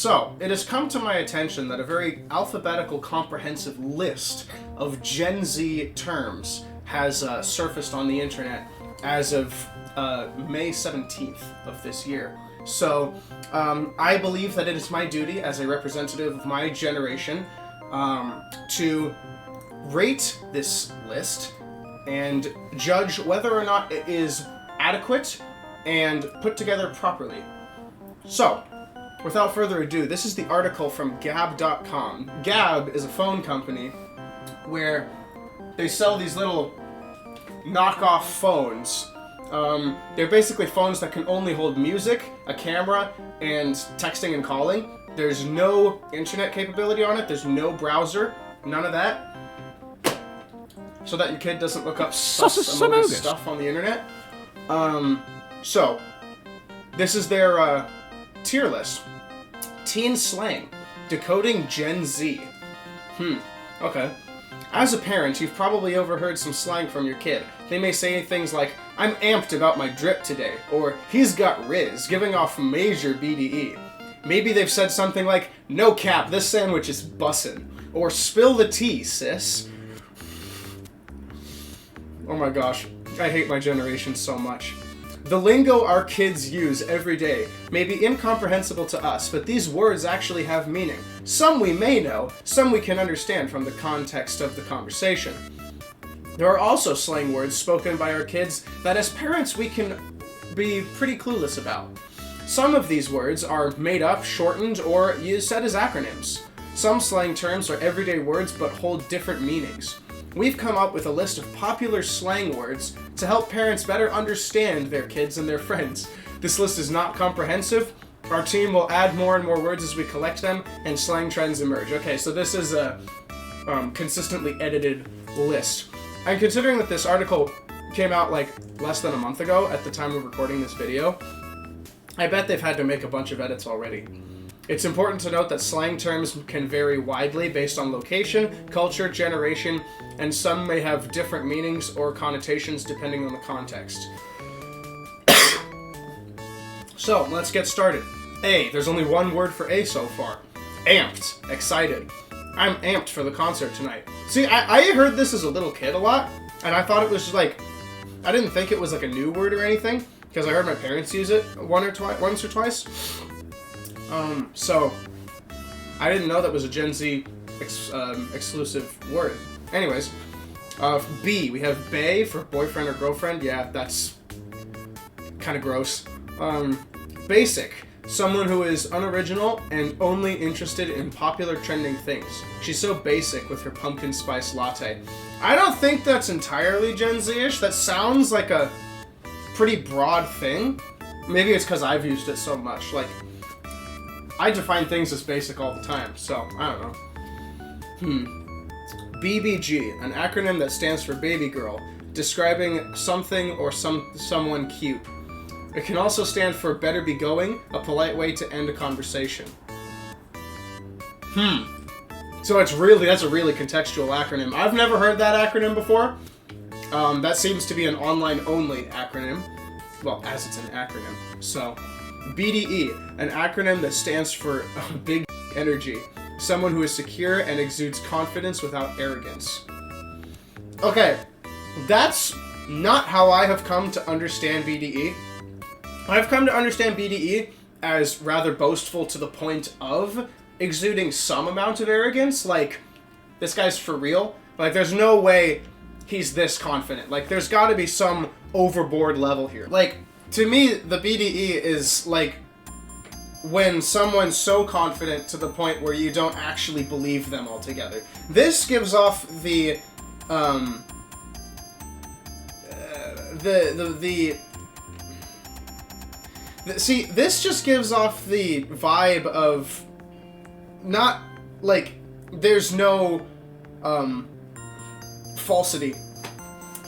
So, it has come to my attention that a very alphabetical, comprehensive list of Gen Z terms has surfaced on the internet as of May 17th of this year. So, I believe that it is my duty as a representative of my generation to rate this list and judge whether or not it is adequate and put together properly. So, without further ado, this is the article from Gab.com. Gab is a phone company where they sell these little knockoff phones. They're basically phones that can only hold music, a camera, and texting and calling. There's no internet capability on it, there's no browser, none of that. So that your kid doesn't look up stuff on the internet. So, this is their tier list. Teen slang. Decoding Gen Z. Okay. As a parent, you've probably overheard some slang from your kid. They may say things like, "I'm amped about my drip today," or "he's got riz," giving off major BDE. Maybe they've said something like, "No cap, this sandwich is bussin'," or "spill the tea, sis." Oh my gosh, I hate my generation so much. The lingo our kids use every day may be incomprehensible to us, but these words actually have meaning. Some we may know, some we can understand from the context of the conversation. There are also slang words spoken by our kids that as parents we can be pretty clueless about. Some of these words are made up, shortened, or used said as acronyms. Some slang terms are everyday words but hold different meanings. We've come up with a list of popular slang words to help parents better understand their kids and their friends. This list is not comprehensive. Our team will add more and more words as we collect them and slang trends emerge. Okay, so this is a consistently edited list. And considering that this article came out like less than a month ago at the time of recording this video, I bet they've had to make a bunch of edits already. It's important to note that slang terms can vary widely based on location, culture, generation, and some may have different meanings or connotations depending on the context. So, let's get started. A. There's only one word for A so far. Amped. Excited. I'm amped for the concert tonight. See, I heard this as a little kid a lot, and I thought it was just like, I didn't think it was like a new word or anything, because I heard my parents use it once or twice. So, I didn't know that was a Gen Z exclusive word. Anyways, B, we have bae for boyfriend or girlfriend. Yeah, that's kind of gross. Basic, someone who is unoriginal and only interested in popular trending things. She's so basic with her pumpkin spice latte. I don't think that's entirely Gen Z-ish. That sounds like a pretty broad thing. Maybe it's because I've used it so much. Like, I define things as basic all the time, so I don't know. BBG, an acronym that stands for baby girl, describing something or someone cute. It can also stand for better be going, a polite way to end a conversation. So that's a really contextual acronym. I've never heard that acronym before. That seems to be an online-only acronym. Well, as it's an acronym. So, BDE, an acronym that stands for big energy. Someone who is secure and exudes confidence without arrogance. Okay, that's not how I have come to understand BDE. I've come to understand BDE as rather boastful to the point of exuding some amount of arrogance. Like, this guy's for real. Like, there's no way he's this confident. Like, there's gotta be some overboard level here. Like, to me, the BDE is, like, when someone's so confident to the point where you don't actually believe them altogether. This gives off the see, this just gives off the vibe of not, like, there's no falsity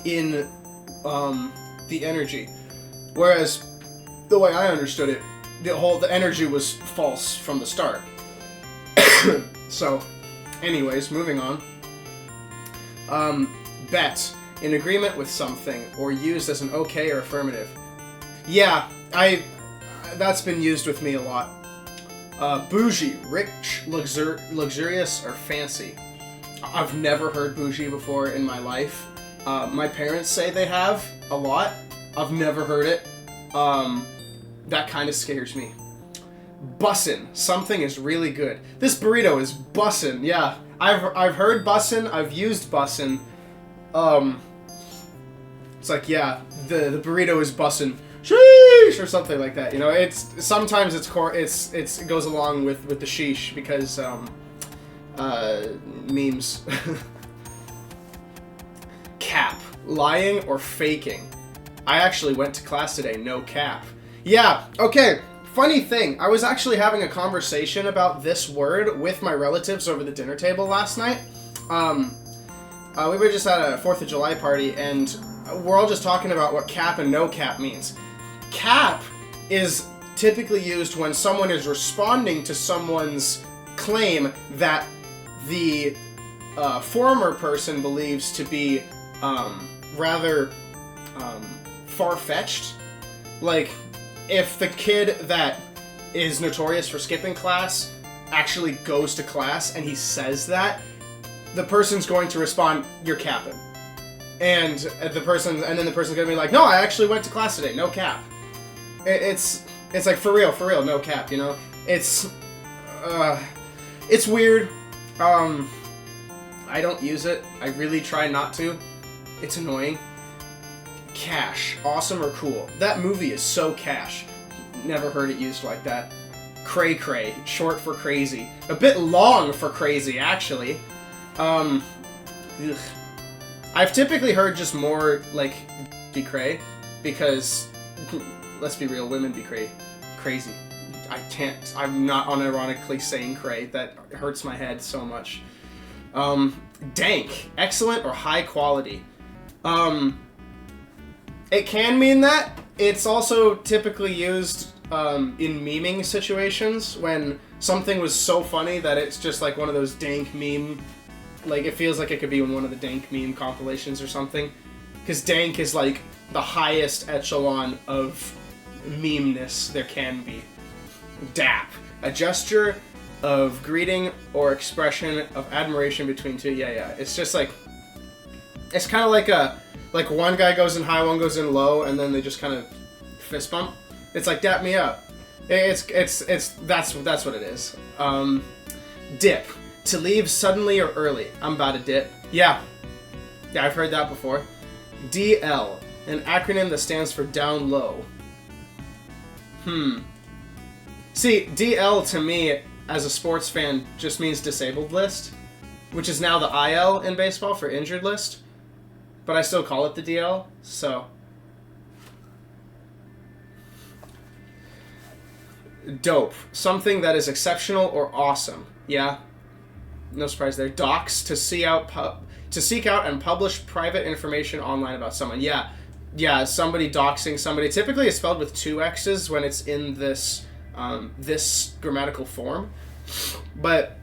in the energy. Whereas, the way I understood it, the energy was false from the start. So, anyways, moving on. Bet, in agreement with something, or used as an okay or affirmative. Yeah, that's been used with me a lot. Bougie, rich, luxurious, or fancy. I've never heard bougie before in my life. My parents say they have a lot. I've never heard it. That kind of scares me. Bussin'. Something is really good. This burrito is bussin'. Yeah, I've heard bussin'. I've used bussin'. It's like, yeah, the burrito is bussin'. Sheesh, or something like that. You know, it's sometimes it goes along with the sheesh because memes. Cap. Lying or faking. I actually went to class today, no cap. Yeah, okay. Funny thing, I was actually having a conversation about this word with my relatives over the dinner table last night. We were just at a 4th of July party, and we're all just talking about what cap and no cap means. Cap is typically used when someone is responding to someone's claim that the former person believes to be rather far-fetched. Like, if the kid that is notorious for skipping class actually goes to class and he says that, the person's going to respond, "You're capping." And then the person's gonna be like, "No, I actually went to class today, no cap." It's like, for real, no cap, you know? It's weird. I don't use it. I really try not to. It's annoying. Cash. Awesome or cool. That movie is so cash. Never heard it used like that. Cray cray. Short for crazy. A bit long for crazy, actually. Ugh. I've typically heard just more, like, be cray, because, let's be real, women be crazy. I'm not unironically saying cray. That hurts my head so much. Dank. Excellent or high quality. It can mean that. It's also typically used in memeing situations when something was so funny that it's just like one of those dank meme. Like, it feels like it could be in one of the dank meme compilations or something. Because dank is like the highest echelon of memeness there can be. Dap. A gesture of greeting or expression of admiration between two. Yeah. It's just like, it's kind of like one guy goes in high, one goes in low, and then they just kind of fist bump. It's like, dap me up. That's what it is. Dip. To leave suddenly or early. I'm about to dip. Yeah, I've heard that before. DL. An acronym that stands for down low. See, DL to me, as a sports fan, just means disabled list, which is now the IL in baseball for injured list. But I still call it the DL, so. Dope. Something that is exceptional or awesome. Yeah. No surprise there. Dox. To seek out and publish private information online about someone. Yeah, somebody doxing somebody. Typically it's spelled with 2 X's when it's in this grammatical form. But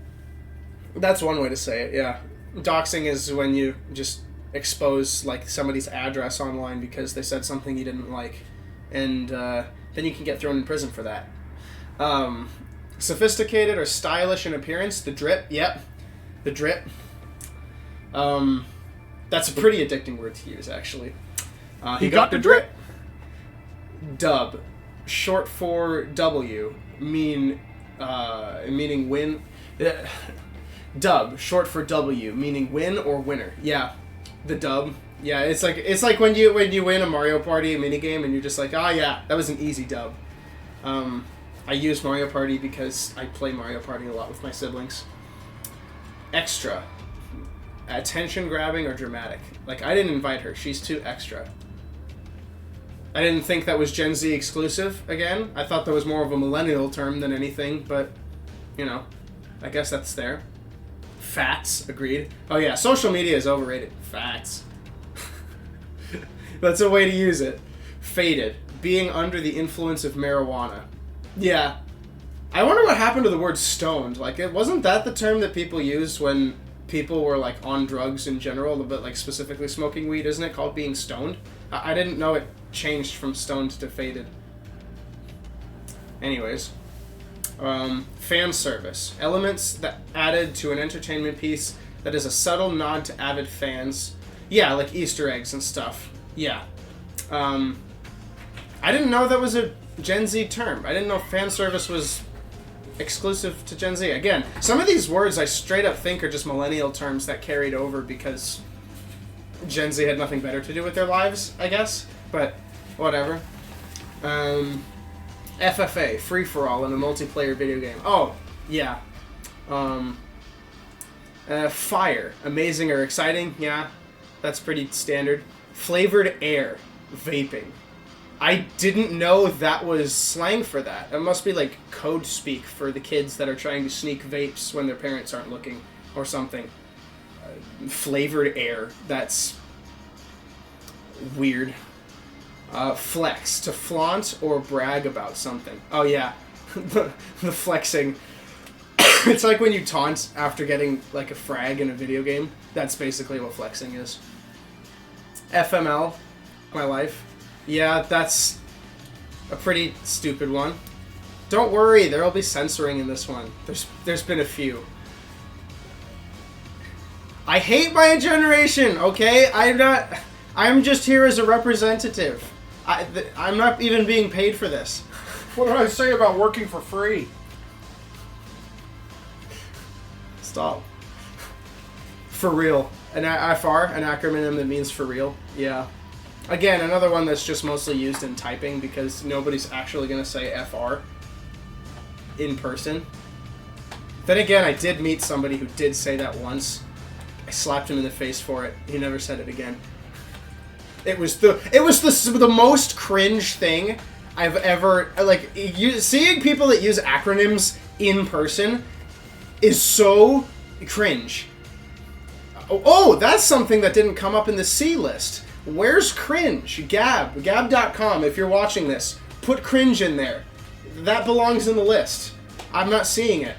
that's one way to say it, yeah. Doxing is when you just expose like somebody's address online because they said something you didn't like, and then you can get thrown in prison for that. Sophisticated or stylish in appearance. The drip. Yep, the drip. That's a pretty addicting word to use, actually. He got the drip. Dub, short for W, meaning win. Dub, short for W, meaning win or winner. Yeah. The dub. Yeah, it's like when you win a Mario Party minigame and you're just like, yeah, that was an easy dub. I use Mario Party because I play Mario Party a lot with my siblings. Extra. Attention grabbing or dramatic. Like, I didn't invite her. She's too extra. I didn't think that was Gen Z exclusive, again. I thought that was more of a millennial term than anything, but, you know, I guess that's there. Facts, agreed. Oh yeah, social media is overrated. Facts. That's a way to use it. Faded. Being under the influence of marijuana. Yeah. I wonder what happened to the word stoned. Like, it wasn't that the term that people used when people were, like, on drugs in general, but, like, specifically smoking weed? Isn't it called being stoned? I didn't know it changed from stoned to faded. Anyways. Fan service. Elements that added to an entertainment piece that is a subtle nod to avid fans. Yeah, like Easter eggs and stuff. Yeah. I didn't know that was a Gen Z term. I didn't know fan service was exclusive to Gen Z. Again, some of these words I straight up think are just millennial terms that carried over because Gen Z had nothing better to do with their lives, I guess. But whatever. FFA, free-for-all in a multiplayer video game. Oh, yeah. Fire, amazing or exciting. Yeah, that's pretty standard. Flavored air, vaping. I didn't know that was slang for that. It must be like code speak for the kids that are trying to sneak vapes when their parents aren't looking or something. Flavored air, that's weird. Flex, to flaunt or brag about something. Oh yeah, the flexing. It's like when you taunt after getting like a frag in a video game. That's basically what flexing is. FML, my life. Yeah, that's a pretty stupid one. Don't worry, there'll be censoring in this one. There's been a few. I hate my generation, okay? I'm just here as a representative. I'm not even being paid for this. What did I say about working for free? Stop. For real. An FR, an acronym that means for real. Yeah. Again, another one that's just mostly used in typing because nobody's actually going to say FR in person. Then again, I did meet somebody who did say that once. I slapped him in the face for it. He never said it again. It was the most cringe thing I've ever, like, seeing people that use acronyms in person is so cringe. Oh, that's something that didn't come up in the C list. Where's Cringe? Gab.com, if you're watching this, put Cringe in there. That belongs in the list. I'm not seeing it.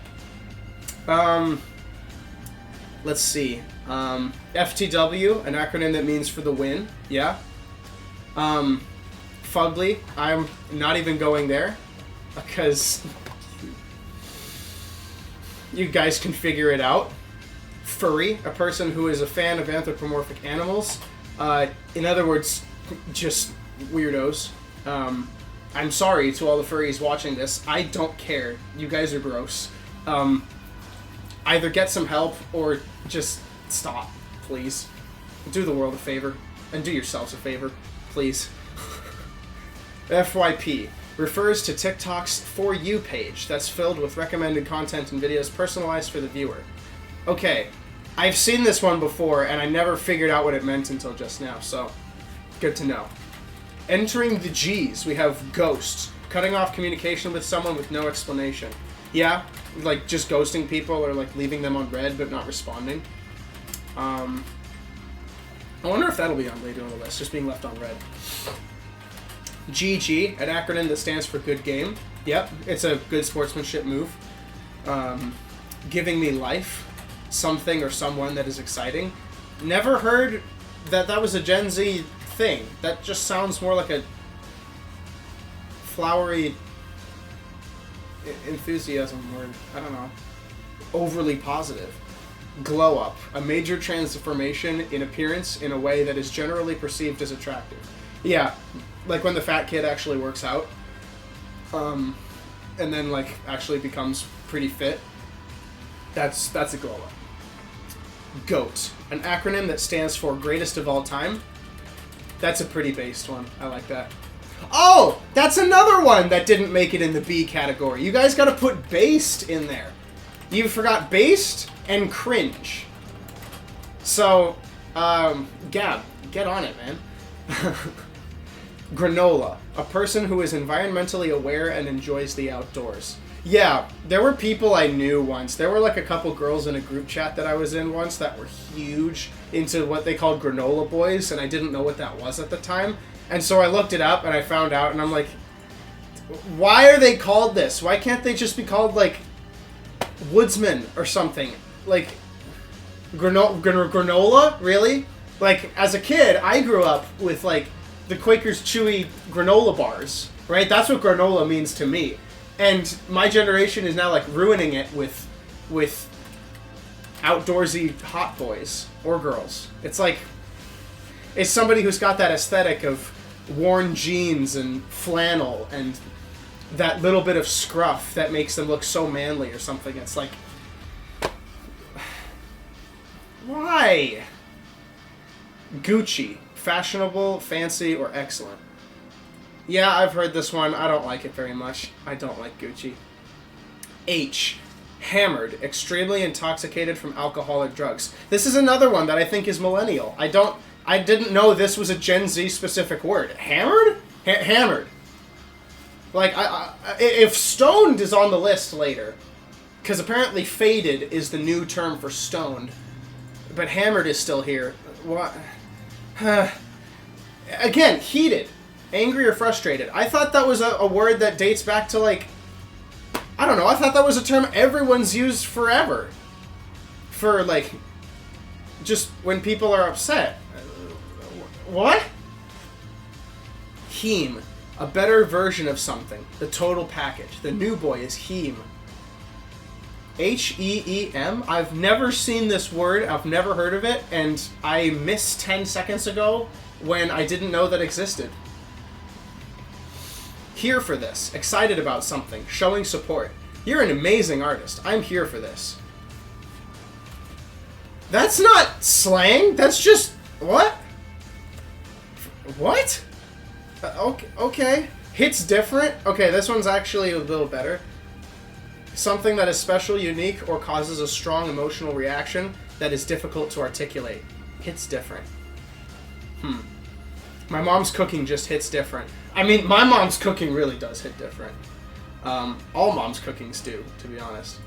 Let's see. FTW, an acronym that means for the win. Yeah. Fugly, I'm not even going there because you guys can figure it out. Furry, a person who is a fan of anthropomorphic animals. In other words, just weirdos. I'm sorry to all the furries watching this. I don't care. You guys are gross. Either get some help or just stop, please. Do the world a favor. And do yourselves a favor, please. FYP refers to TikTok's For You page that's filled with recommended content and videos personalized for the viewer. Okay, I've seen this one before and I never figured out what it meant until just now, so good to know. Entering the G's, we have ghost, cutting off communication with someone with no explanation. Yeah, like just ghosting people or like leaving them on red but not responding. I wonder if that'll be on later on the list, just being left on red. GG, an acronym that stands for good game. Yep, it's a good sportsmanship move. Giving me life, something or someone that is exciting. Never heard that was a Gen Z thing. That just sounds more like a flowery enthusiasm word. I don't know. Overly positive. Glow up, a major transformation in appearance in a way that is generally perceived as attractive. Yeah, like when the fat kid actually works out, and then like actually becomes pretty fit. That's a glow up. GOAT, an acronym that stands for greatest of all time. That's a pretty based one. I like that. Oh, that's another one that didn't make it in the B category. You guys got to put based in there. You forgot based and cringe. So, Gab, get on it, man. Granola, a person who is environmentally aware and enjoys the outdoors. Yeah, there were people I knew once. There were like a couple girls in a group chat that I was in once that were huge into what they called granola boys, and I didn't know what that was at the time. And so I looked it up and I found out, and I'm like, why are they called this? Why can't they just be called like woodsman or something? Like granola? Really? Like as a kid, I grew up with like the Quaker's Chewy granola bars, right? That's what granola means to me. And my generation is now like ruining it with outdoorsy hot boys or girls. It's like it's somebody who's got that aesthetic of worn jeans and flannel and that little bit of scruff that makes them look so manly or something. It's like, why? Gucci, fashionable, fancy, or excellent. Yeah, I've heard this one. I don't like it very much. I don't like Gucci. H. Hammered, extremely intoxicated from alcohol or drugs. This is another one that I think is millennial. I didn't know this was a Gen Z specific word. Hammered? Hammered. Like, if stoned is on the list later, because apparently faded is the new term for stoned, but hammered is still here. What? Again, heated. Angry or frustrated. I thought that was a word that dates back to, like, I don't know, I thought that was a term everyone's used forever. For, like, just when people are upset. What? Heem. A better version of something. The total package. The new boy is heem. H-E-E-M? I've never seen this word, I've never heard of it, and I missed 10 seconds ago when I didn't know that existed. Here for this. Excited about something. Showing support. You're an amazing artist. I'm here for this. That's not slang. That's just... What? What? Okay. Hits different. Okay, this one's actually a little better. Something that is special, unique, or causes a strong emotional reaction that is difficult to articulate. Hits different. My mom's cooking just hits different. I mean, my mom's cooking really does hit different. All mom's cookings do, to be honest.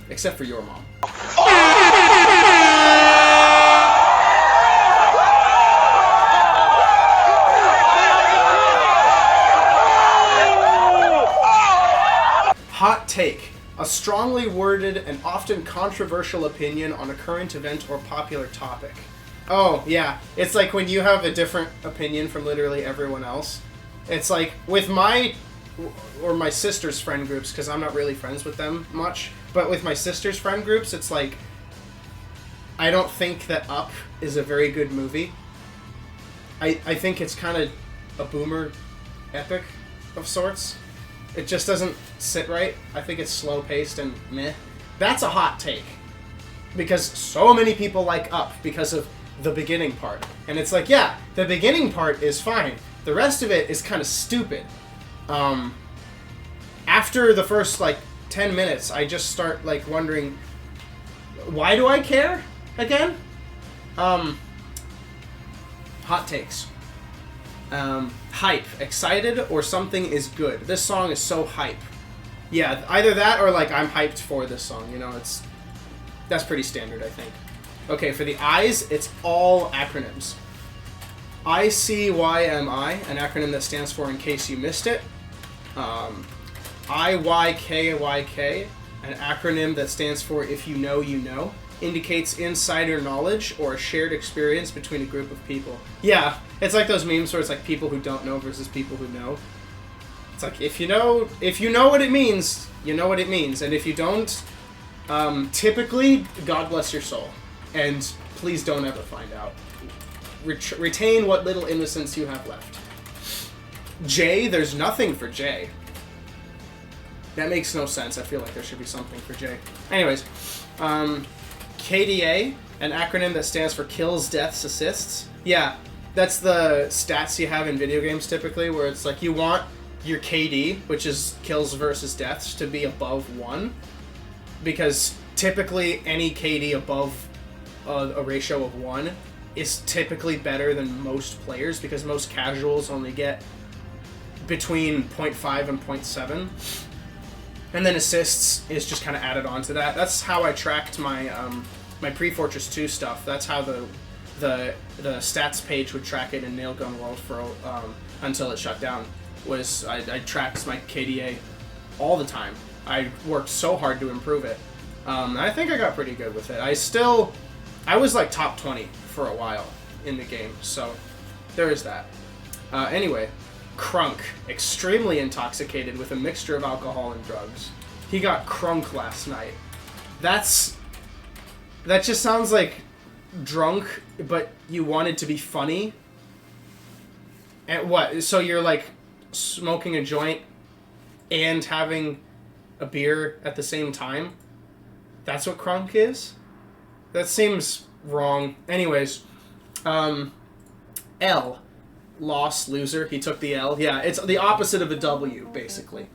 Except for your mom. Hot take. A strongly worded and often controversial opinion on a current event or popular topic. Oh, yeah. It's like when you have a different opinion from literally everyone else. It's like, with my sister's friend groups, because I'm not really friends with them much, but with my sister's friend groups, it's like, I don't think that Up is a very good movie. I think it's kind of a boomer epic of sorts. It just doesn't sit right. I think it's slow-paced and meh. That's a hot take. Because so many people like Up because of the beginning part. And it's like, yeah, the beginning part is fine. The rest of it is kind of stupid. After the first, 10 minutes, I just start, wondering, why do I care again? Hot takes. Hype. Excited or something is good. This song is so hype. Yeah, either that or, I'm hyped for this song. That's pretty standard, I think. Okay, for the I's, it's all acronyms. ICYMI, an acronym that stands for In Case You Missed It. IYKYK, an acronym that stands for If You Know, You Know. Indicates insider knowledge or a shared experience between a group of people. Yeah, it's like those memes where it's like people who don't know versus people who know. It's like, if you know what it means, you know what it means. And if you don't, typically, God bless your soul. And please don't ever find out. Retain what little innocence you have left. J, there's nothing for J. That makes no sense. I feel like there should be something for J. Anyways, KDA, an acronym that stands for Kills, Deaths, Assists. Yeah, that's the stats you have in video games typically, where it's like you want your KD, which is kills versus deaths, to be above 1. Because typically any KD above a ratio of 1 is typically better than most players, because most casuals only get between 0.5 and 0.7. And then assists is just kind of added on to that. That's how I tracked my my Pre-Fortress 2 stuff. That's how the stats page would track it in Nailgun World for until it shut down. Was I tracked my KDA all the time. I worked so hard to improve it. I think I got pretty good with it. I was like top 20 for a while in the game, so there is that. Anyway, crunk, extremely intoxicated with a mixture of alcohol and drugs. He got crunk last night. That just sounds like drunk, but you wanted to be funny. And what? So you're like smoking a joint and having a beer at the same time? That's what crunk is? That seems wrong. Anyways, L. Loss, loser. He took the L. Yeah, it's the opposite of a W, basically.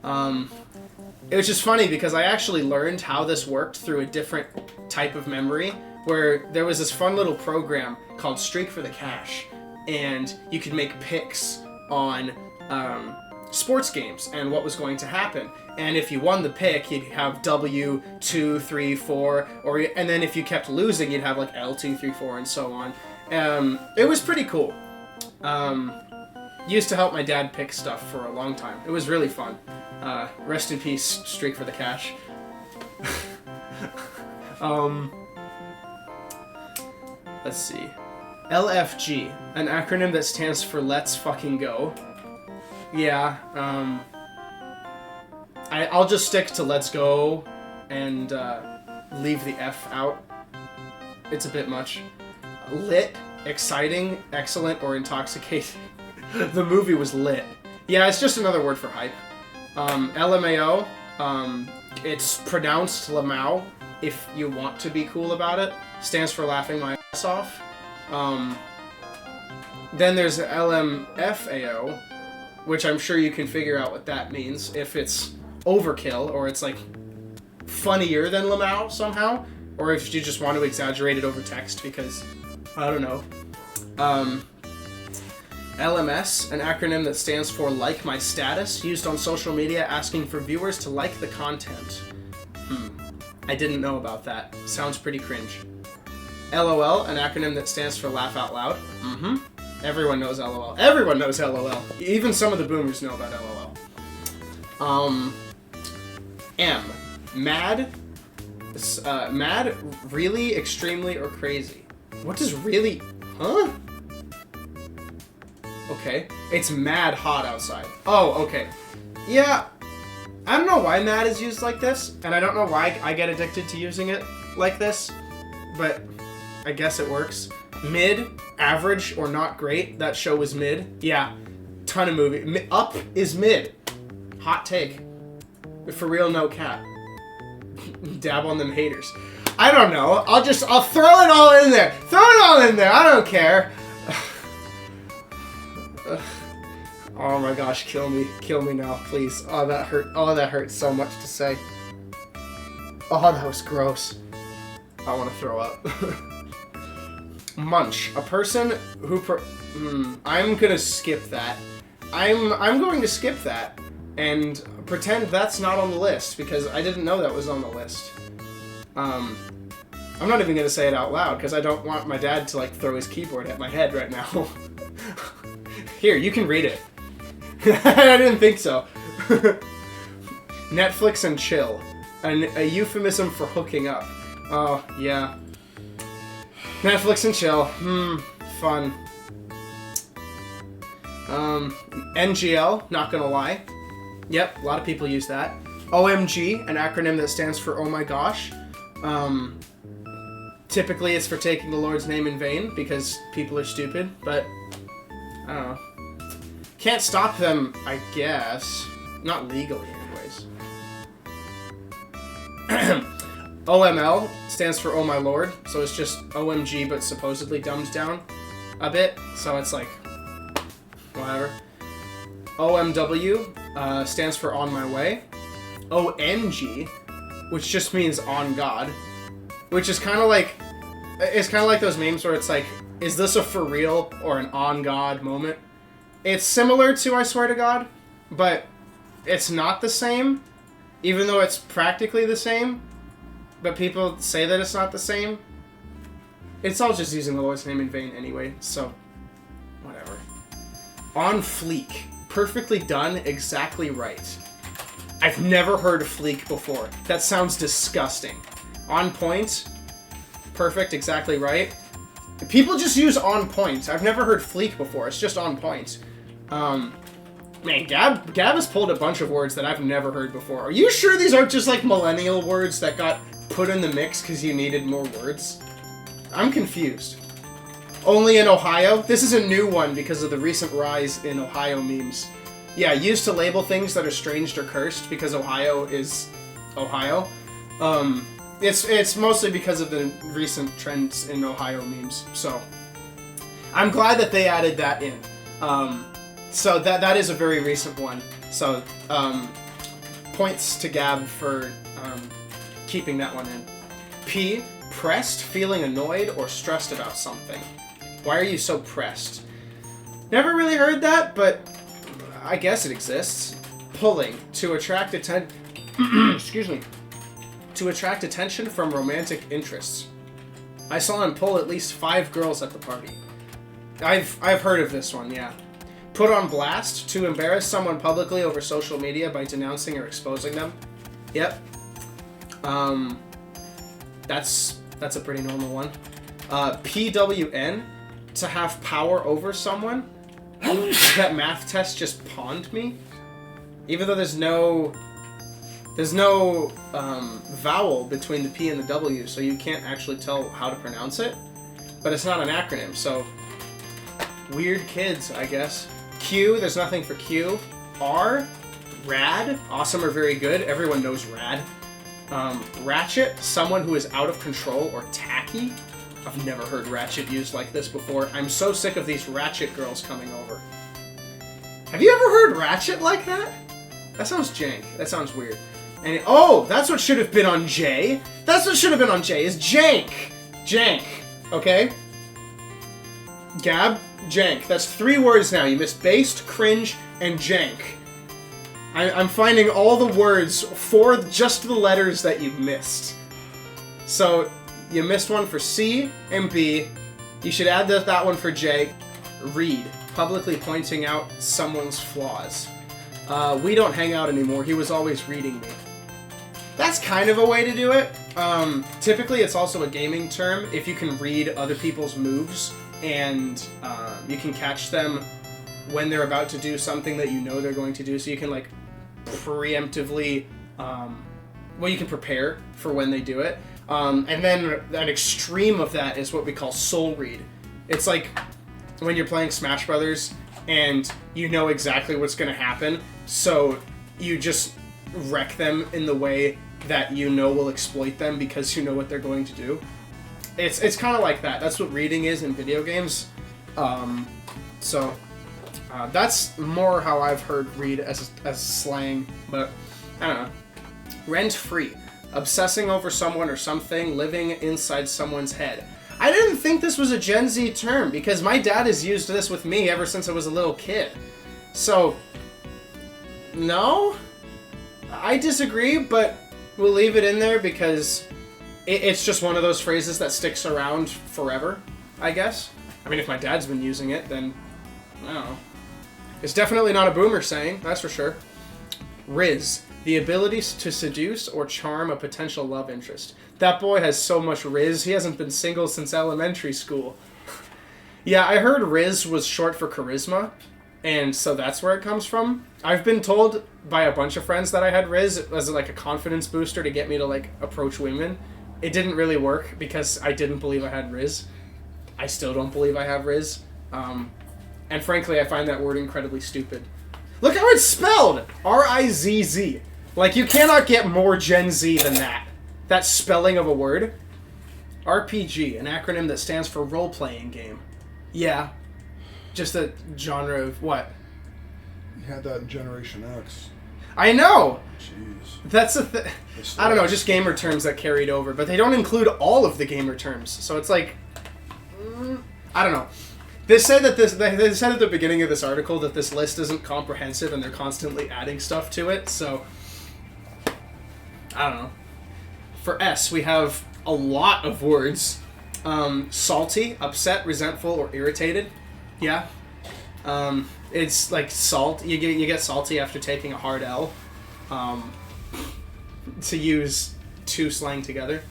It was just funny because I actually learned how this worked through a different type of memory, where there was this fun little program called Streak for the Cash, and you could make picks on sports games and what was going to happen. And if you won the pick, you'd have W, 2, 3, 4, and then if you kept losing, you'd have like L, 2, 3, 4, and so on. It was pretty cool. Used to help my dad pick stuff for a long time. It was really fun. Rest in peace, Streak for the Cash. Let's see. LFG, an acronym that stands for Let's Fucking Go. Yeah, I'll just stick to Let's Go and leave the F out. It's a bit much. Lit, exciting, excellent, or intoxicating. The movie was lit. Yeah, it's just another word for hype. LMAO, it's pronounced Lamau if you want to be cool about it. Stands for laughing my ass off. Then there's LMFAO, which I'm sure you can figure out what that means. If it's overkill, or it's like funnier than Lamau somehow, or if you just want to exaggerate it over text because, I don't know. LMS, an acronym that stands for Like My Status, used on social media asking for viewers to like the content. I didn't know about that. Sounds pretty cringe. LOL, an acronym that stands for Laugh Out Loud. Everyone knows LOL. Everyone knows LOL. Even some of the boomers know about LOL. M. Mad. Mad, really, extremely, or crazy. What does really... Huh? Okay. It's mad hot outside. Oh, okay. Yeah. I don't know why mad is used like this, and I don't know why I get addicted to using it like this, but I guess it works. Mid, average, or not great. That show was mid. Yeah. Ton of movie. Up is mid. Hot take. For real, no cap. Dab on them haters. I don't know. I'll throw it all in there. Throw it all in there. I don't care. Oh my gosh, kill me. Kill me now, please. Oh, that hurt. Oh, that hurt so much to say. Oh, that was gross. I want to throw up. Munch. A person who... I'm gonna skip that. I'm going to skip that and pretend that's not on the list because I didn't know that was on the list. I'm not even gonna say it out loud because I don't want my dad to like throw his keyboard at my head right now. Here, you can read it. I didn't think so. Netflix and chill. A euphemism for hooking up. Oh, yeah. Netflix and chill. Fun. NGL, not gonna lie. Yep, a lot of people use that. OMG, an acronym that stands for oh my gosh. Typically it's for taking the Lord's name in vain because people are stupid, but I don't know. Can't stop them, I guess. Not legally, anyways. OML stands for oh my lord, so it's just OMG but supposedly dumbed down a bit, so it's like, whatever. OMW stands for on my way. ONG, which just means on God, which is kind of like, it's kind of like those memes where it's like, is this a for real or an on God moment? It's similar to I swear to God, but it's not the same, even though it's practically the same, but people say that it's not the same. It's all just using the Lord's name in vain anyway, so whatever. On fleek. Perfectly done, exactly right. I've never heard of fleek before. That sounds disgusting. On point, perfect, exactly right. People just use on point. I've never heard fleek before. It's just on point. Man, Gab has pulled a bunch of words that I've never heard before. Are you sure these aren't just like millennial words that got put in the mix because you needed more words? I'm confused. Only in Ohio? This is a new one because of the recent rise in Ohio memes. Yeah, used to label things that are strange or cursed because Ohio is Ohio. It's mostly because of the recent trends in Ohio memes. So I'm glad that they added that in. So that is a very recent one. So points to Gab for keeping that one in. P, pressed, feeling annoyed or stressed about something. Why are you so pressed? Never really heard that, but I guess it exists. Pulling, to attract excuse me. To attract attention from romantic interests. I saw him pull at least 5 girls at the party. I've heard of this one, yeah. Put on blast, to embarrass someone publicly over social media by denouncing or exposing them. Yep. That's a pretty normal one. PWN, to have power over someone. That math test just pawned me. Even though there's no vowel between the P and the W, so you can't actually tell how to pronounce it. But it's not an acronym, so weird kids, I guess. Q, there's nothing for Q. R, rad, awesome or very good. Everyone knows rad. Ratchet, someone who is out of control or tacky. I've never heard ratchet used like this before. I'm so sick of these ratchet girls coming over. Have you ever heard ratchet like that? That sounds jank. That sounds weird. And oh, that's what should have been on J. That's what should have been on J, is jank. Jank. Okay? Gab, jank. That's 3 words now. You missed based, cringe, and jank. I'm finding all the words for just the letters that you missed. So, you missed one for C and B. You should add that one for J. Read. Publicly pointing out someone's flaws. We don't hang out anymore. He was always reading me. That's kind of a way to do it. Typically, it's also a gaming term if you can read other people's moves and you can catch them when they're about to do something that you know they're going to do. So you can like preemptively, you can prepare for when they do it. And then an extreme of that is what we call soul read. It's like when you're playing Smash Brothers and you know exactly what's going to happen, so you just wreck them in the way that you know will exploit them because you know what they're going to do. It's kind of like that. That's what reading is in video games. That's more how I've heard read as slang, but I don't know. Rent-free. Obsessing over someone or something, living inside someone's head. I didn't think this was a Gen Z term because my dad has used this with me ever since I was a little kid. So, no? I disagree, but we'll leave it in there because it's just one of those phrases that sticks around forever, I guess. I mean, if my dad's been using it, then I don't know. It's definitely not a boomer saying, that's for sure. Riz. The ability to seduce or charm a potential love interest. That boy has so much riz, he hasn't been single since elementary school. Yeah, I heard riz was short for charisma, and so that's where it comes from. I've been told by a bunch of friends that I had riz as like a confidence booster to get me to like approach women. It didn't really work because I didn't believe I had riz. I still don't believe I have riz. And frankly, I find that word incredibly stupid. Look how it's spelled! R-I-Z-Z. Like, you cannot get more Gen Z than that. That spelling of a word. RPG, an acronym that stands for role-playing game. Yeah. Just a genre of what? You had that in Generation X. I know! Jeez. That's a thing. I don't know, just gamer terms that carried over. But they don't include all of the gamer terms. So it's like... I don't know. They said at the beginning of this article that this list isn't comprehensive and they're constantly adding stuff to it, so I don't know. For S, we have a lot of words. Salty, upset, resentful, or irritated. Yeah. It's like salt. You get salty after taking a hard L. To use 2 slang together.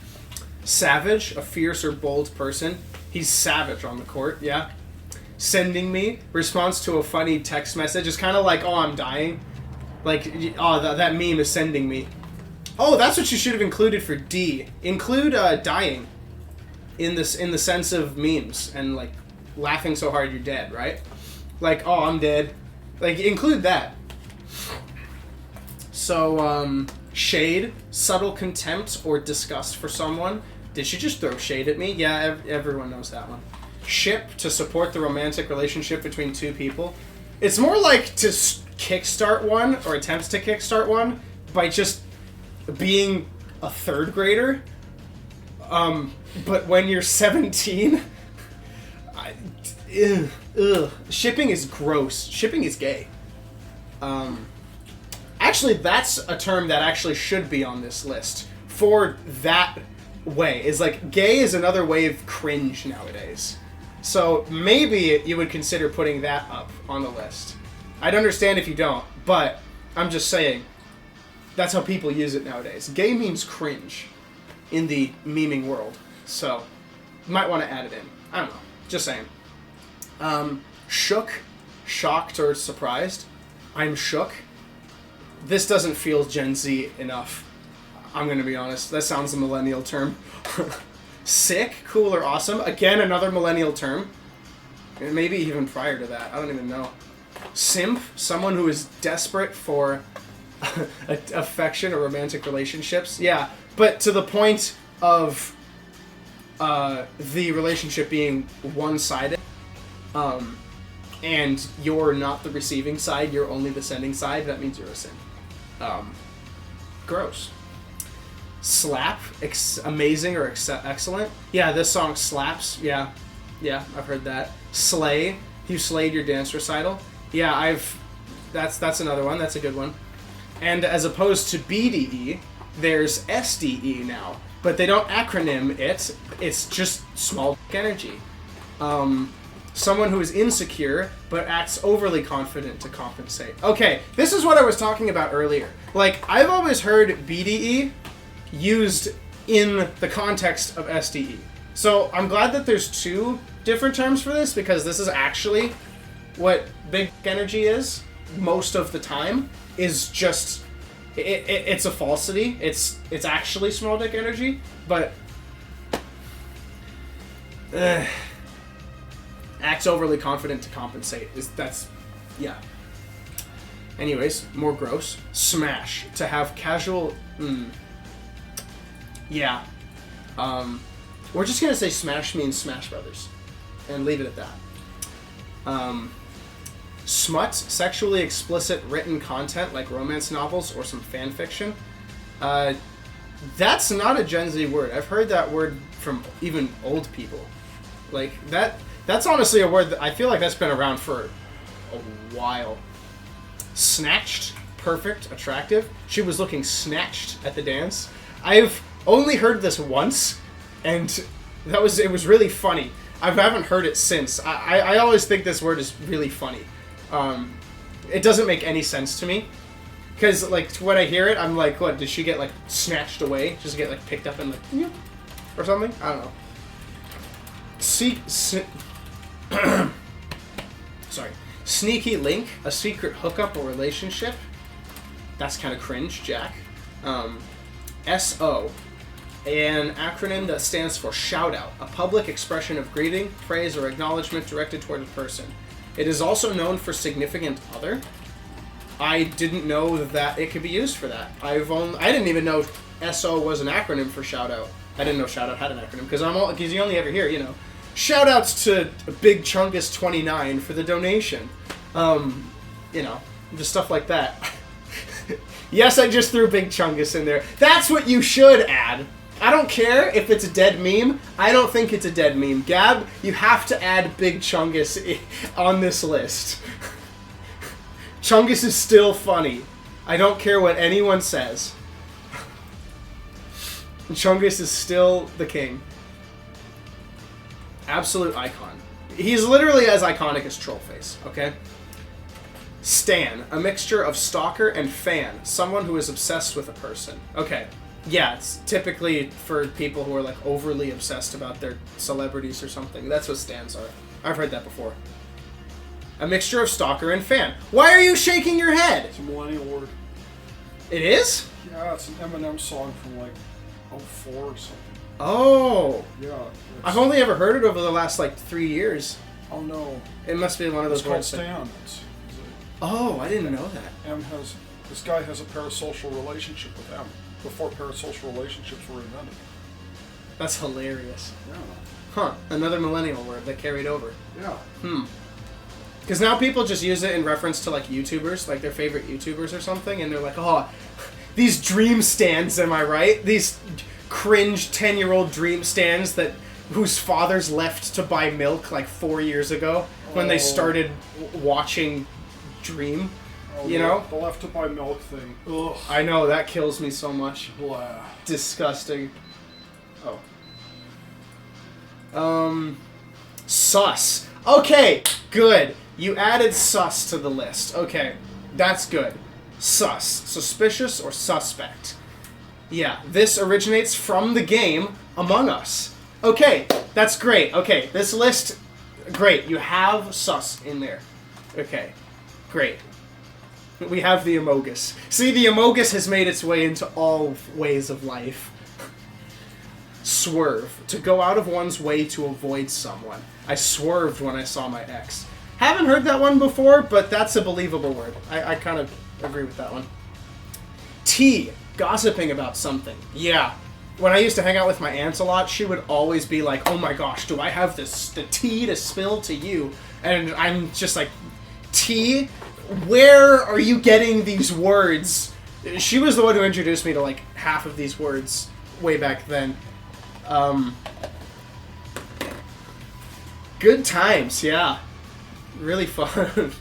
Savage, a fierce or bold person. He's savage on the court, yeah. sending me response to a funny text message is kind of like, oh, I'm dying. Like, oh, that meme is sending me. Oh, that's what you should have included for D. Include dying in the sense of memes and like laughing so hard you're dead, right? Like, oh, I'm dead. Like, include that. So, shade, subtle contempt or disgust for someone. Did she just throw shade at me? Yeah, everyone knows that one. Ship, to support the romantic relationship between two people. It's more like to kickstart one, or attempt to kickstart one, by just being a third grader. But when you're 17, shipping is gross. Shipping is gay. Actually, that's a term that actually should be on this list. For that way. Is like, gay is another way of cringe nowadays. So maybe you would consider putting that up on the list. I'd understand if you don't, but I'm just saying, that's how people use it nowadays. Gay means cringe in the meming world. So, you might want to add it in. I don't know. Just saying. Shook, shocked or surprised. I'm shook. This doesn't feel Gen Z enough. I'm going to be honest. That sounds a millennial term. Sick, cool, or awesome. Again, another millennial term. Maybe even prior to that. I don't even know. Simp, someone who is desperate for affection or romantic relationships. Yeah, but to the point of the relationship being one-sided, and you're not the receiving side, you're only the sending side, that means you're a simp. Gross. Slap, amazing or excellent. Yeah, this song slaps. Yeah, I've heard that. Slay, you slayed your dance recital. Yeah, that's another one. That's a good one. And as opposed to BDE, there's SDE now, but they don't acronym it. It's just small energy. Someone who is insecure but acts overly confident to compensate. Okay, this is what I was talking about earlier. Like, I've always heard BDE used in the context of SDE. So I'm glad that there's two different terms for this, because this is actually what big energy is most of the time. Is just it's a falsity. It's actually small dick energy, but acts overly confident to compensate. Yeah. Anyways, more gross. Smash, to have casual. Yeah. We're just gonna say Smash means Smash Brothers, and leave it at that. Smuts, sexually explicit written content like romance novels or some fan fiction. That's not a Gen Z word. I've heard that word from even old people. Like, that's honestly a word that I feel like that's been around for a while. Snatched, perfect, attractive. She was looking snatched at the dance. I've only heard this once, and it was really funny. I haven't heard it since. I always think this word is really funny. It doesn't make any sense to me, because like when I hear it, I'm like, what, did she get like snatched away? Just get like picked up and like, or something? I don't know. Sorry. Sneaky link, a secret hookup or relationship. That's kind of cringe, Jack. SO, an acronym that stands for shout out, a public expression of greeting, praise, or acknowledgement directed toward a person. It is also known for significant other. I didn't know that it could be used for that. I didn't even know SO was an acronym for shout out. I didn't know shout out had an acronym, because you only ever hear, shout outs to Big Chungus 29 for the donation. Just stuff like that. Yes, I just threw Big Chungus in there. That's what you should add. I don't care if it's a dead meme. I don't think it's a dead meme. Gab, you have to add Big Chungus on this list. Chungus is still funny. I don't care what anyone says. Chungus is still the king. Absolute icon. He's literally as iconic as Trollface, okay? Stan, a mixture of stalker and fan, someone who is obsessed with a person. Okay, yeah, it's typically for people who are like overly obsessed about their celebrities or something. That's what stans are. I've heard that before. A mixture of stalker and fan. Why are you shaking your head? It's a millennial word. It is? Yeah, it's an Eminem song from like '04 or something. Oh. Yeah. I've only ever heard it over the last like 3 years. Oh no. It must be one of those It's called words. Stan. Oh, I didn't know that. This guy has a parasocial relationship with M before parasocial relationships were invented. That's hilarious. Yeah. Huh. Another millennial word that carried over. Yeah. Because now people just use it in reference to like YouTubers, like their favorite YouTubers or something, and they're like, oh, these dream stands, am I right? These cringe 10-year-old dream stands whose fathers left to buy milk like 4 years ago when they started watching Dream. You know? The left to buy milk thing. Ugh. I know, that kills me so much. Blah. Disgusting. Oh. Sus. Okay, good. You added sus to the list. Okay, that's good. Sus. Suspicious or suspect. Yeah, this originates from the game Among Us. Okay, that's great. Okay, this list, great. You have sus in there. Okay, great. We have the Amogus. See, the Amogus has made its way into all ways of life. Swerve. To go out of one's way to avoid someone. I swerved when I saw my ex. Haven't heard that one before, but that's a believable word. I kind of agree with that one. Tea. Gossiping about something. Yeah. When I used to hang out with my aunts a lot, she would always be like, oh my gosh, do I have the tea to spill to you? And I'm just like, tea? Where are you getting these words? She was the one who introduced me to like half of these words way back then. Good times, yeah. Really fun.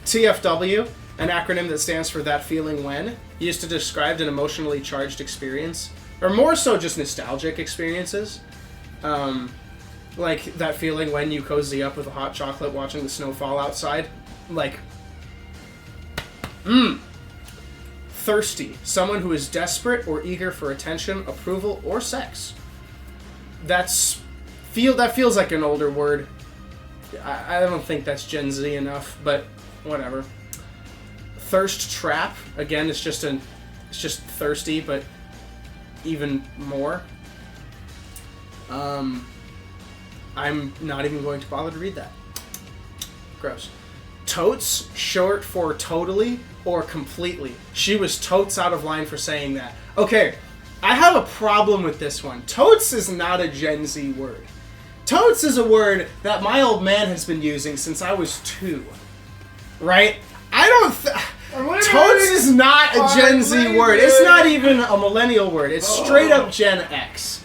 TFW, an acronym that stands for That Feeling When, used to describe an emotionally charged experience, or more so just nostalgic experiences. Like that feeling when you cozy up with a hot chocolate watching the snow fall outside. Like, Thirsty, someone who is desperate or eager for attention, approval, or sex. That feels like an older word. I don't think that's Gen Z enough, but whatever. Thirst trap, again, it's just thirsty, but even more. I'm not even going to bother to read that. Gross. Totes, short for totally or completely. She was totes out of line for saying that. Okay, I have a problem with this one. Totes is not a Gen Z word. Totes is a word that my old man has been using since I was 2. Right? Totes is not a Gen Z word. It's not even a millennial word. It's straight up Gen X.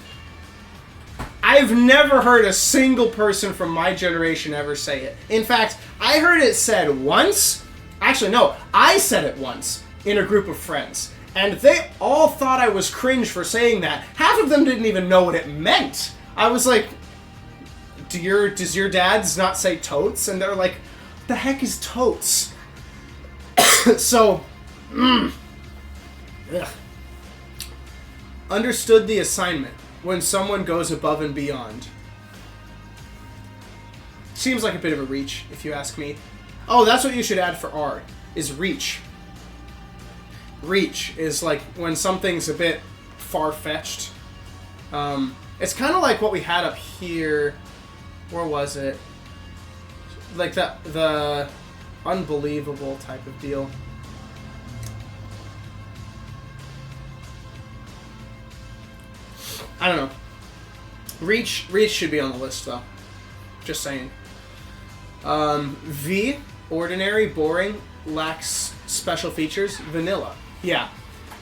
I've never heard a single person from my generation ever say it. In fact, I heard it said once. Actually, no, I said it once in a group of friends. And they all thought I was cringe for saying that. Half of them didn't even know what it meant. I was like, does your dad's not say totes? And they're like, what the heck is totes? So, ugh. Understood the assignment. When someone goes above and beyond. Seems like a bit of a reach, if you ask me. Oh, that's what you should add for R, is reach. Reach is like when something's a bit far-fetched. It's kind of like what we had up here. Where was it? Like the unbelievable type of deal. I don't know. Reach should be on the list, though. Just saying. V, ordinary, boring, lacks special features. Vanilla. Yeah.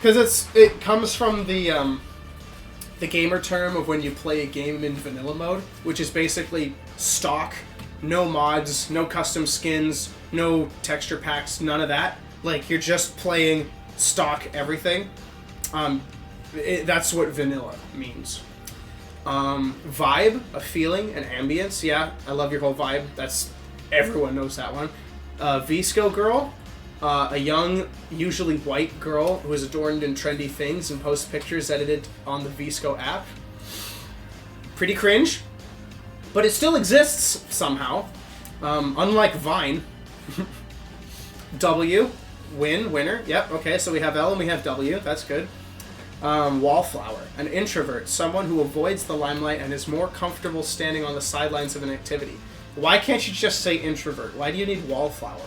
Because it comes from the gamer term of when you play a game in vanilla mode, which is basically stock, no mods, no custom skins, no texture packs, none of that. Like, you're just playing stock everything. That's what vanilla means. Vibe, a feeling, an ambience. Yeah, I love your whole vibe. Everyone knows that one. Visco girl, a young, usually white girl who is adorned in trendy things and posts pictures edited on the Visco app. Pretty cringe, but it still exists somehow. Unlike Vine, W, winner. Yep, okay, so we have L and we have W. That's good. Wallflower, an introvert, someone who avoids the limelight and is more comfortable standing on the sidelines of an activity. Why can't you just say introvert? Why do you need wallflower?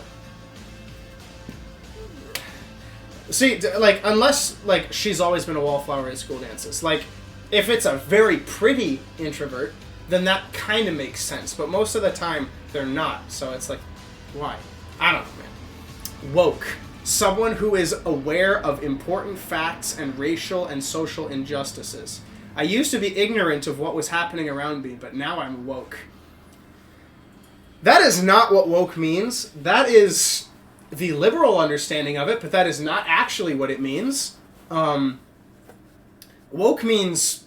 See, like, unless, like, she's always been a wallflower at school dances. Like, if it's a very pretty introvert, then that kind of makes sense. But most of the time, they're not. So it's like, why? I don't know, man. Woke. Someone who is aware of important facts and racial and social injustices. I used to be ignorant of what was happening around me, but now I'm woke. That is not what woke means. That is the liberal understanding of it, but that is not actually what it means. Woke means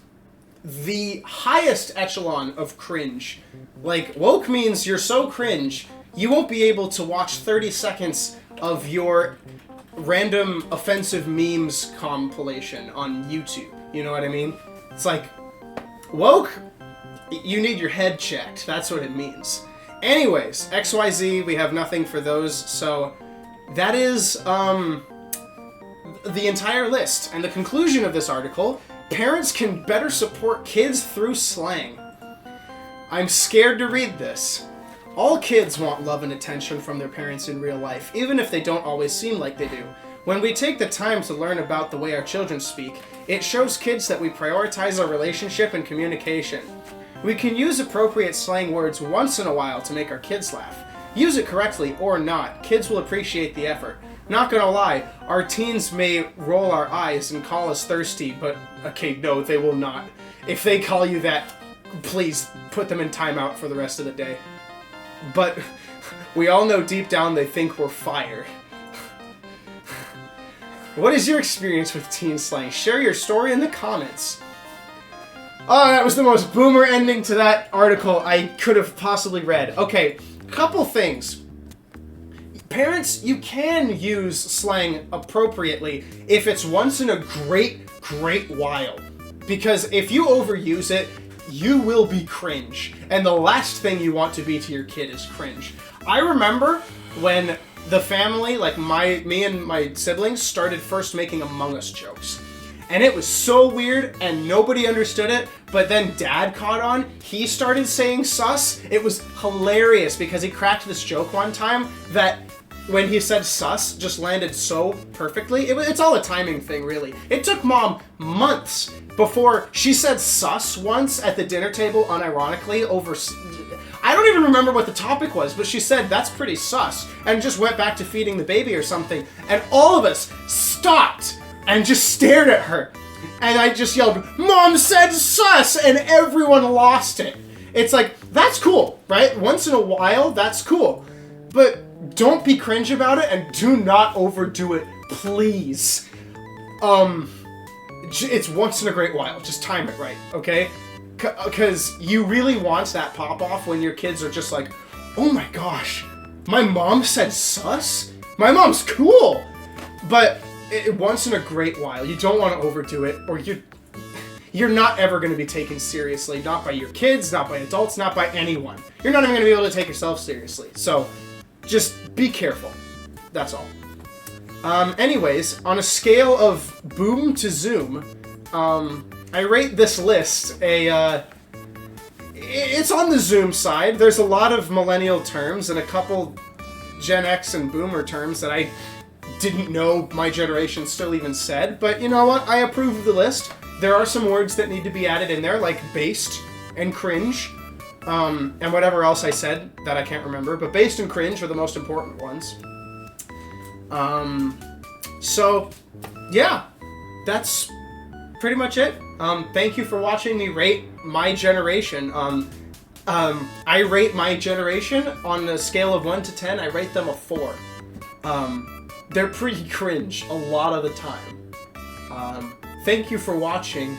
the highest echelon of cringe. Like, woke means you're so cringe, you won't be able to watch 30 seconds of your random offensive memes compilation on YouTube. You know what I mean? It's like, woke, you need your head checked. That's what it means. Anyways, XYZ, we have nothing for those, so that is the entire list. And the conclusion of this article, parents can better support kids through slang. I'm scared to read this. All kids want love and attention from their parents in real life, even if they don't always seem like they do. When we take the time to learn about the way our children speak, it shows kids that we prioritize our relationship and communication. We can use appropriate slang words once in a while to make our kids laugh. Use it correctly or not, kids will appreciate the effort. Not gonna lie, our teens may roll our eyes and call us thirsty, but okay, no, they will not. If they call you that, please put them in timeout for the rest of the day. But we all know deep down they think we're fire. What is your experience with teen slang? Share your story in the comments. Oh, that was the most boomer ending to that article I could have possibly read. Okay, couple things. Parents, you can use slang appropriately if it's once in a great while. Because if you overuse it, you will be cringe. And the last thing you want to be to your kid is cringe. I remember when the family, like me and my siblings, started first making Among Us jokes. And it was so weird and nobody understood it, but then Dad caught on. He started saying sus. It was hilarious because he cracked this joke one time that when he said sus just landed so perfectly. It's all a timing thing, really. It took Mom months before she said sus once at the dinner table unironically over... I don't even remember what the topic was, but she said, that's pretty sus, and just went back to feeding the baby or something, and all of us stopped and just stared at her. And I just yelled, Mom said sus, and everyone lost it. It's like, that's cool, right? Once in a while, that's cool. But don't be cringe about it, and do not overdo it, please. It's once in a great while. Just time it right, okay? Because you really want that pop-off when your kids are just like, oh my gosh, my mom said sus? My mom's cool! But once in a great while. You don't want to overdo it, or you're not ever going to be taken seriously. Not by your kids, not by adults, not by anyone. You're not even going to be able to take yourself seriously. So, just be careful. That's all. Anyways, on a scale of boom to zoom, I rate this list it's on the zoom side. There's a lot of millennial terms and a couple Gen X and boomer terms that I didn't know my generation still even said, but you know what? I approve of the list. There are some words that need to be added in there, like based and cringe, and whatever else I said that I can't remember, but based and cringe are the most important ones. So, yeah, that's pretty much it. Thank you for watching me rate my generation. I rate my generation on a scale of 1 to 10, I rate them a 4. They're pretty cringe a lot of the time. Thank you for watching.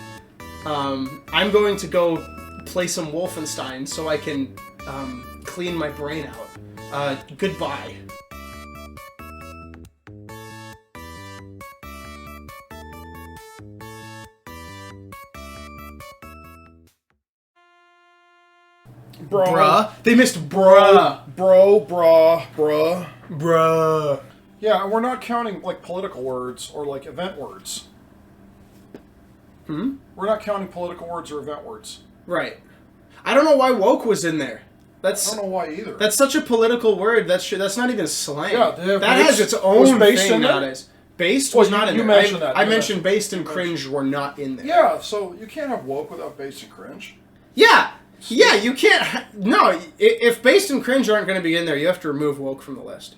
I'm going to go play some Wolfenstein so I can clean my brain out. Goodbye. Bro. Bruh. They missed bruh. Bruh. Bruh. Yeah, and we're not counting, like, political words or, like, event words. Hmm? We're not counting political words or event words. Right. I don't know why woke was in there. I don't know why either. That's such a political word. That's not even slang. Yeah, that has its own based thing in there? nowadays. Based was not in you there. mentioned that. I mentioned based and cringe were not in there. Yeah, so you can't have woke without based and cringe. Yeah. Yeah, you can't. No, if based and cringe aren't going to be in there, you have to remove woke from the list.